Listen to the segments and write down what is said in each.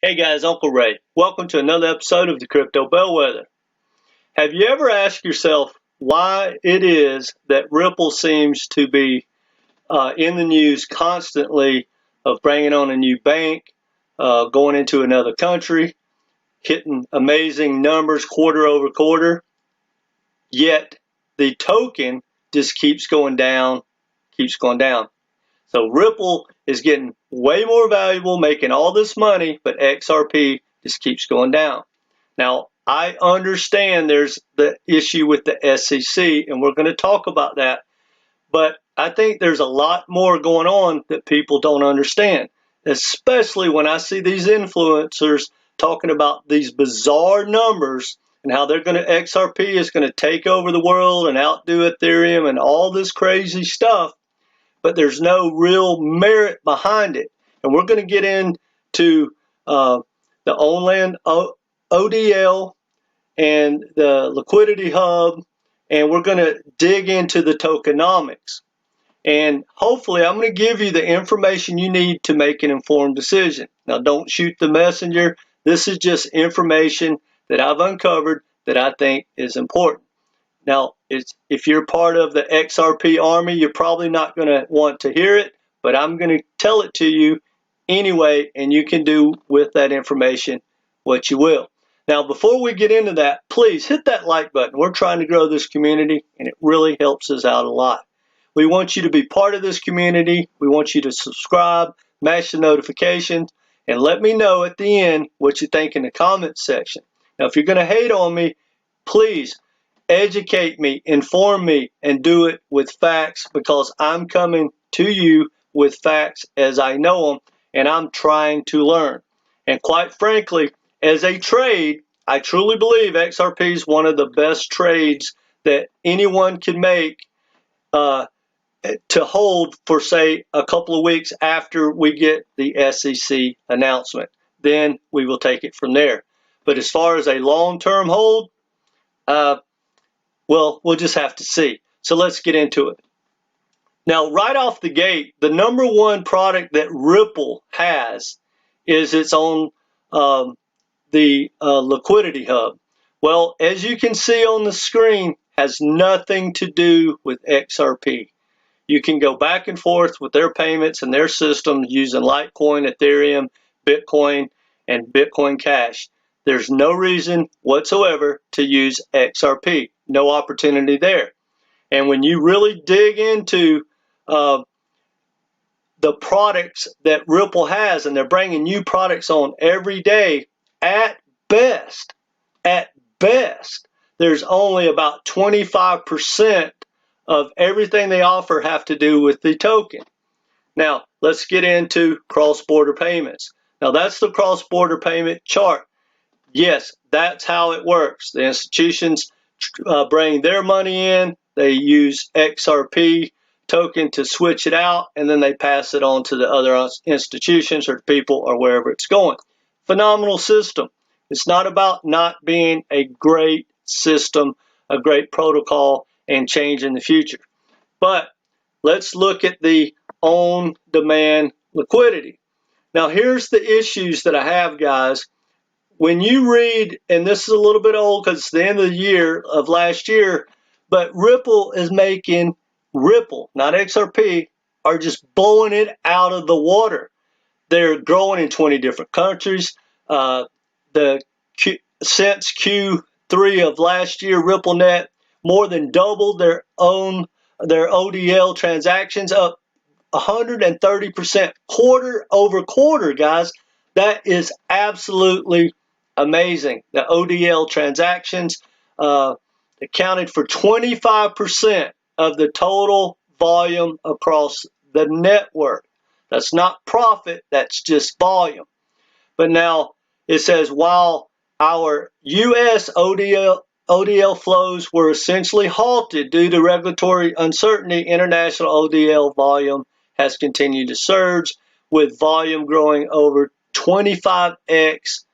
Hey guys, Uncle Ray. Welcome to another episode of the Crypto Bellwether. Have you ever asked yourself why it is that Ripple seems to be in the news constantly of bringing on a new bank, going into another country, hitting amazing numbers quarter over quarter, yet the token just keeps going down, keeps going down. So Ripple is getting way more valuable, making all this money, but XRP just keeps going down. Now, I understand there's the issue with the SEC, and we're going to talk about that. But I think there's a lot more going on that people don't understand, especially when I see these influencers talking about these bizarre numbers and how XRP is going to take over the world and outdo Ethereum and all this crazy stuff. But there's no real merit behind it. And we're going to get into the OnDemand ODL and the Liquidity Hub, and we're going to dig into the tokenomics. And hopefully I'm going to give you the information you need to make an informed decision. Now, don't shoot the messenger. This is just information that I've uncovered that I think is important. Now, if you're part of the XRP army, you're probably not going to want to hear it, but I'm going to tell it to you anyway, and you can do with that information what you will. Now, before we get into that, please hit that like button. We're trying to grow this community, and it really helps us out a lot. We want you to be part of this community. We want you to subscribe, mash the notifications, and let me know at the end what you think in the comments section. Now, if you're going to hate on me, please educate me, inform me, and do it with facts, because I'm coming to you with facts as I know them, and I'm trying to learn. And quite frankly, as a trade, I truly believe XRP is one of the best trades that anyone can make to hold for, say, a couple of weeks after we get the SEC announcement. Then we will take it from there. But as far as a long-term hold, well, we'll just have to see. So let's get into it. Now, right off the gate, the number one product that Ripple has is its own Liquidity Hub. Well, as you can see on the screen, has nothing to do with XRP. You can go back and forth with their payments and their systems using Litecoin, Ethereum, Bitcoin, and Bitcoin Cash. There's no reason whatsoever to use XRP. No opportunity there. And when you really dig into the products that Ripple has, and they're bringing new products on every day, at best, there's only about 25% of everything they offer have to do with the token. Now, let's get into cross-border payments. Now, that's the cross-border payment chart. Yes, that's how it works. The institutions bring their money in, they use XRP token to switch it out, and then they pass it on to the other institutions or people or wherever it's going. Phenomenal system. It's not about not being a great system, a great protocol, and change in the future. But let's look at the on-demand liquidity. Now, here's the issues that I have, guys. When you read, and this is a little bit old because it's the end of the year of last year, but Ripple is making, Ripple, not XRP, are just blowing it out of the water. They're growing in 20 different countries. Since Q3 of last year, RippleNet more than doubled their ODL transactions, up 130% quarter over quarter, guys. That is absolutely amazing. The ODL transactions accounted for 25% of the total volume across the network. That's not profit, that's just volume. But now it says, while our U.S. ODL flows were essentially halted due to regulatory uncertainty, international ODL volume has continued to surge, with volume growing over 25x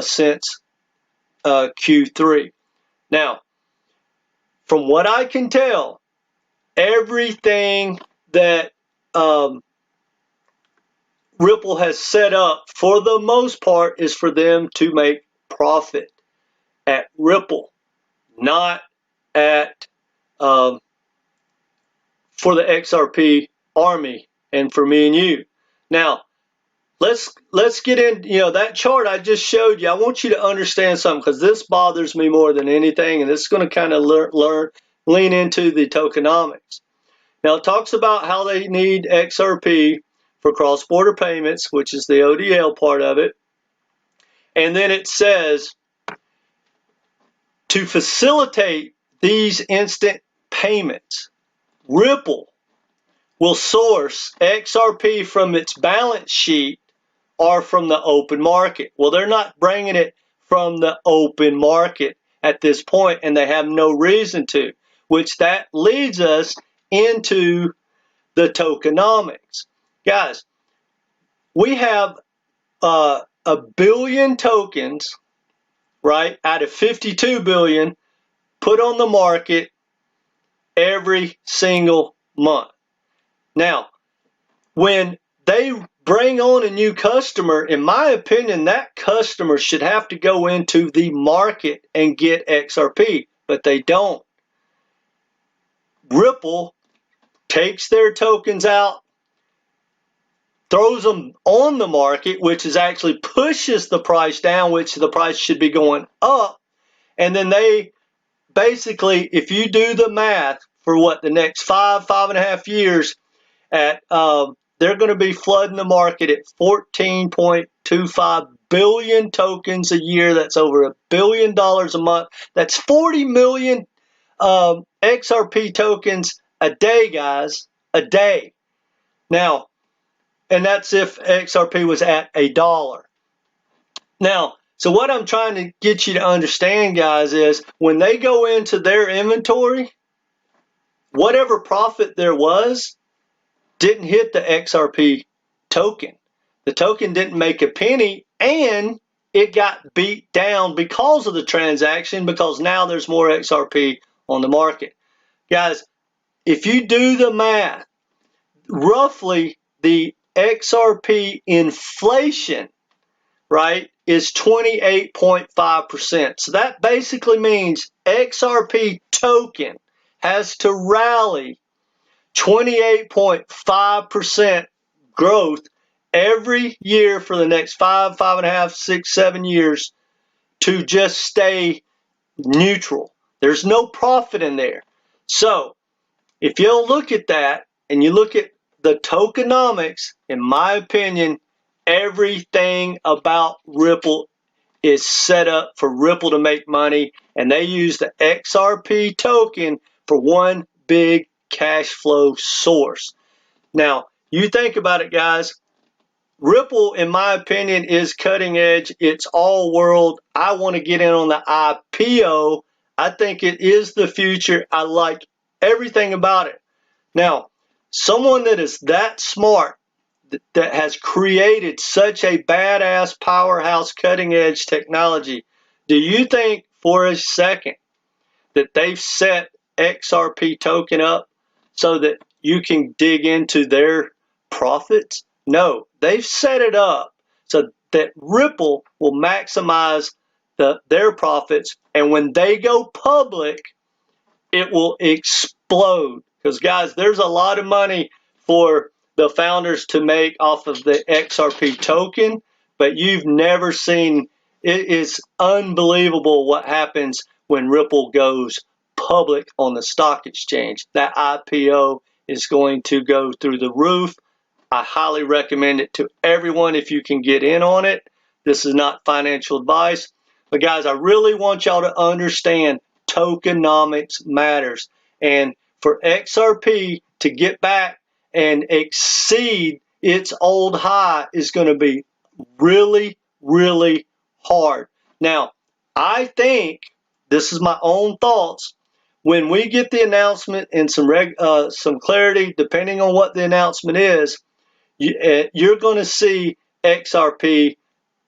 since Q3. Now, from what I can tell, everything that Ripple has set up, for the most part, is for them to make profit at Ripple, not at for the XRP army and for me and you. Now, let's get in, that chart I just showed you. I want you to understand something, because this bothers me more than anything, and this is going to kind of lean into the tokenomics. Now, it talks about how they need XRP for cross-border payments, which is the ODL part of it. And then it says, to facilitate these instant payments, Ripple will source XRP from its balance sheet or from the open market. Well, they're not bringing it from the open market at this point, and they have no reason to, which that leads us into the tokenomics. Guys, we have a billion tokens, right, out of 52 billion put on the market every single month. Now, when they bring on a new customer, in my opinion, that customer should have to go into the market and get XRP, but they don't. Ripple takes their tokens out, throws them on the market, which is actually pushes the price down, which the price should be going up. And then they basically, if you do the math for the next 5.5 years, they're going to be flooding the market at 14.25 billion tokens a year. That's over $1 billion a month. That's 40 million XRP tokens a day, guys, a day. Now, and that's if XRP was at $1. Now, so what I'm trying to get you to understand, guys, is when they go into their inventory, whatever profit there was didn't hit the XRP token. The token didn't make a penny, and it got beat down because of the transaction, because now there's more XRP on the market. Guys, if you do the math, roughly the XRP inflation, right, is 28.5%. So that basically means XRP token has to rally 28.5% growth every year for the next 5.5, 6, 7 years to just stay neutral. There's no profit in there. So if you'll look at that and you look at the tokenomics, in my opinion, everything about Ripple is set up for Ripple to make money, and they use the XRP token for one big cash flow source. Now, you think about it, guys. Ripple, in my opinion, is cutting edge. It's all world. I want to get in on the IPO. I think it is the future. I like everything about it. Now, someone that is that smart, that has created such a badass powerhouse cutting edge technology, do you think for a second that they've set XRP token up so that you can dig into their profits? No, they've set it up so that Ripple will maximize their profits, and when they go public, it will explode. Because, guys, there's a lot of money for the founders to make off of the XRP token, but you've never seen, it is unbelievable what happens when Ripple goes public on the stock exchange. That IPO is going to go through the roof. I highly recommend it to everyone if you can get in on it. This is not financial advice. But guys, I really want y'all to understand tokenomics matters. And for XRP to get back and exceed its old high is going to be really, really hard. Now, I think, this is my own thoughts, when we get the announcement and some clarity, depending on what the announcement is, you're going to see XRP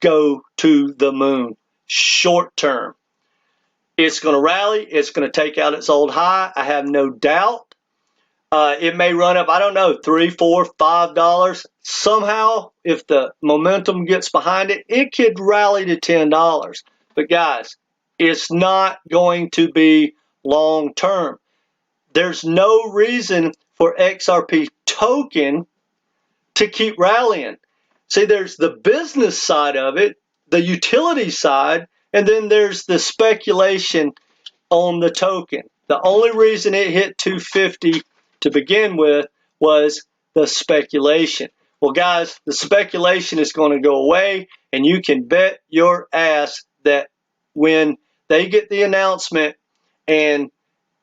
go to the moon short term. It's going to rally. It's going to take out its old high. I have no doubt. It may run up, I don't know, $3, $4, $5. Somehow, if the momentum gets behind it, it could rally to $10. But guys, it's not going to be long term. There's no reason for XRP token to keep rallying. See, there's the business side of it, the utility side, and then there's the speculation on the token. The only reason it hit 250 to begin with was the speculation. Well, guys, the speculation is going to go away, and you can bet your ass that when they get the announcement and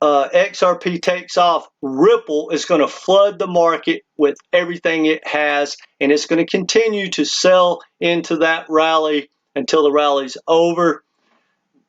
XRP takes off, Ripple is going to flood the market with everything it has, and it's going to continue to sell into that rally until the rally's over.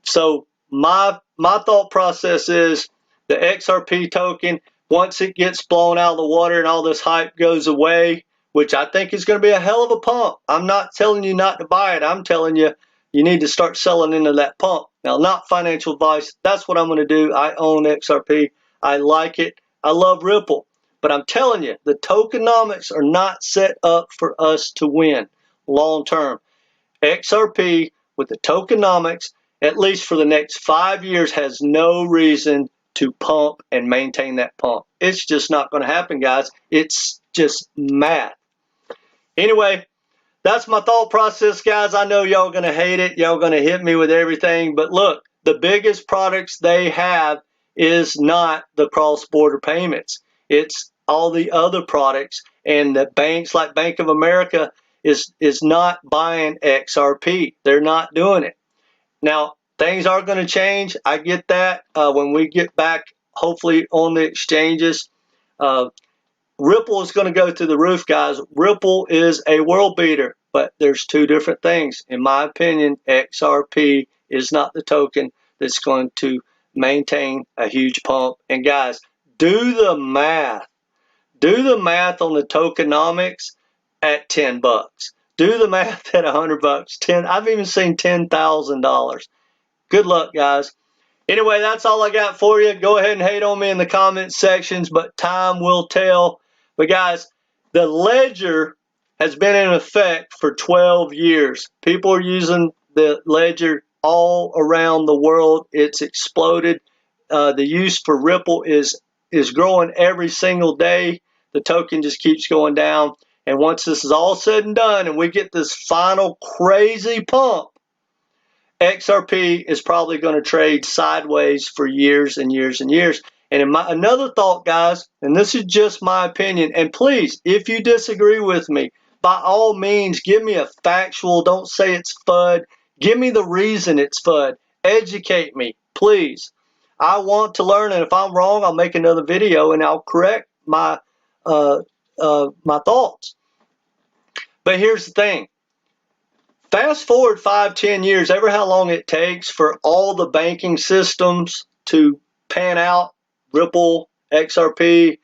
So my thought process is the XRP token, once it gets blown out of the water and all this hype goes away, which I think is going to be a hell of a pump. I'm not telling you not to buy it. I'm telling you, you need to start selling into that pump. Now, not financial advice. That's what I'm going to do. I own XRP. I like it. I love Ripple. But I'm telling you, the tokenomics are not set up for us to win long term. XRP with the tokenomics, at least for the next 5 years, has no reason to pump and maintain that pump. It's just not going to happen, guys. It's just math. Anyway, that's my thought process, guys. I know y'all going to hate it. Y'all going to hit me with everything. But look, the biggest products they have is not the cross-border payments. It's all the other products. And the banks like Bank of America is not buying XRP. They're not doing it. Now, things are going to change. I get that when we get back, hopefully, on the exchanges. Ripple is going to go through the roof, guys. Ripple is a world beater, but there's two different things. In my opinion, XRP is not the token that's going to maintain a huge pump. And guys, do the math. Do the math on the tokenomics at $10. Do the math at $100. I've even seen $10,000. Good luck, guys. Anyway, that's all I got for you. Go ahead and hate on me in the comment sections, but time will tell. But guys, the ledger has been in effect for 12 years. People are using the ledger all around the world. It's exploded. The use for Ripple is growing every single day. The token just keeps going down. And once this is all said and done and we get this final crazy pump, XRP is probably going to trade sideways for years and years and years. And another thought, guys, and this is just my opinion, and please, if you disagree with me, by all means, give me a factual, don't say it's FUD. Give me the reason it's FUD. Educate me, please. I want to learn, and if I'm wrong, I'll make another video and I'll correct my thoughts. But here's the thing. Fast forward 5, 10 years, ever how long it takes for all the banking systems to pan out, Ripple, XRP,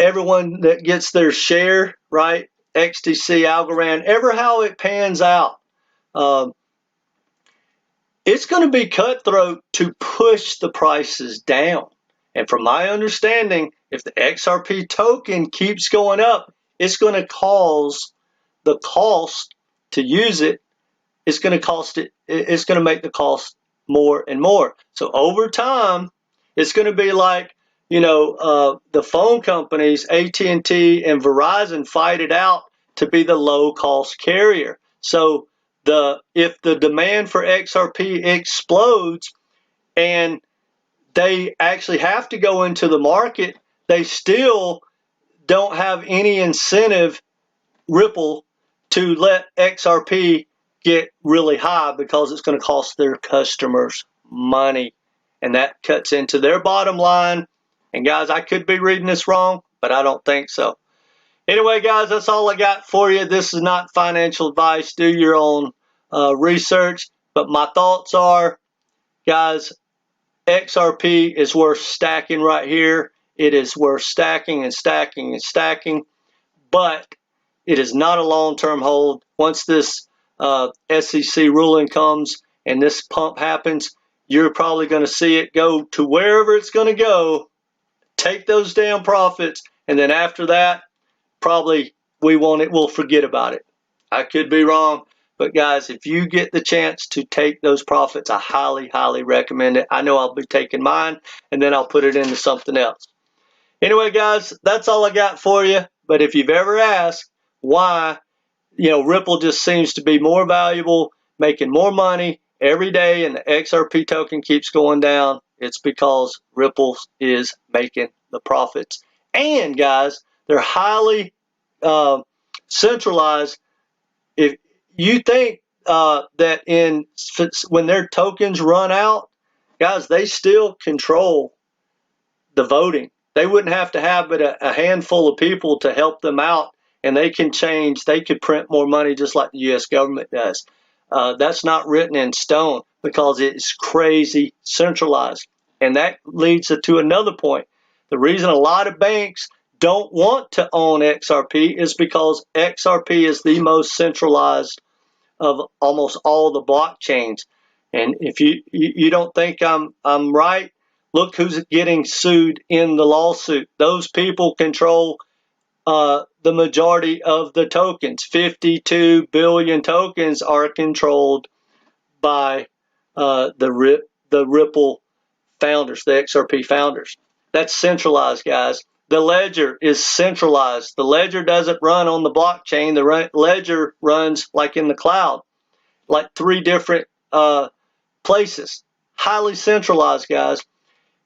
everyone that gets their share, right? XTC, Algorand, ever how it pans out. It's going to be cutthroat to push the prices down. And from my understanding, if the XRP token keeps going up, it's going to cause the cost to use it. It's going to make the cost more and more. So over time, it's going to be like, the phone companies, AT&T and Verizon, fight it out to be the low cost carrier. So if the demand for XRP explodes and they actually have to go into the market, they still don't have any incentive, Ripple, to let XRP get really high because it's going to cost their customers money. And that cuts into their bottom line. And guys, I could be reading this wrong, but I don't think so. Anyway, guys, that's all I got for you. This is not financial advice. Do your own research. But my thoughts are, guys, XRP is worth stacking right here. It is worth stacking and stacking and stacking. But it is not a long-term hold. Once this SEC ruling comes and this pump happens, you're probably going to see it go to wherever it's going to go, take those damn profits, and then after that, probably we'll forget about it. I could be wrong, but guys, if you get the chance to take those profits, I highly, highly recommend it. I know I'll be taking mine, and then I'll put it into something else. Anyway, guys, that's all I got for you. But if you've ever asked why, Ripple just seems to be more valuable, making more money every day, and the XRP token keeps going down, it's because Ripple is making the profits. And guys, they're highly centralized. If you think that when their tokens run out, guys, they still control the voting. They wouldn't have to have but a handful of people to help them out, and they can change. They could print more money just like the U.S. government does. That's not written in stone because it's crazy centralized. And that leads to another point. The reason a lot of banks don't want to own XRP is because XRP is the most centralized of almost all the blockchains. And if you don't think I'm right, look who's getting sued in the lawsuit. Those people control the majority of the tokens. 52 billion tokens are controlled by the Ripple founders, the XRP founders. That's centralized, guys. The ledger is centralized. The ledger doesn't run on the blockchain. The ledger runs like in the cloud, like 3 different places. Highly centralized, guys.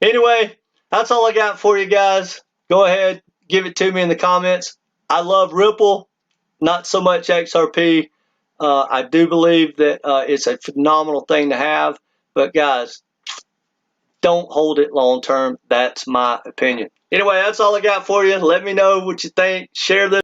Anyway, that's all I got for you guys. Go ahead, give it to me in the comments. I love Ripple, not so much XRP. I do believe that it's a phenomenal thing to have, but guys, don't hold it long term. That's my opinion. Anyway, that's all I got for you. Let me know what you think. Share this.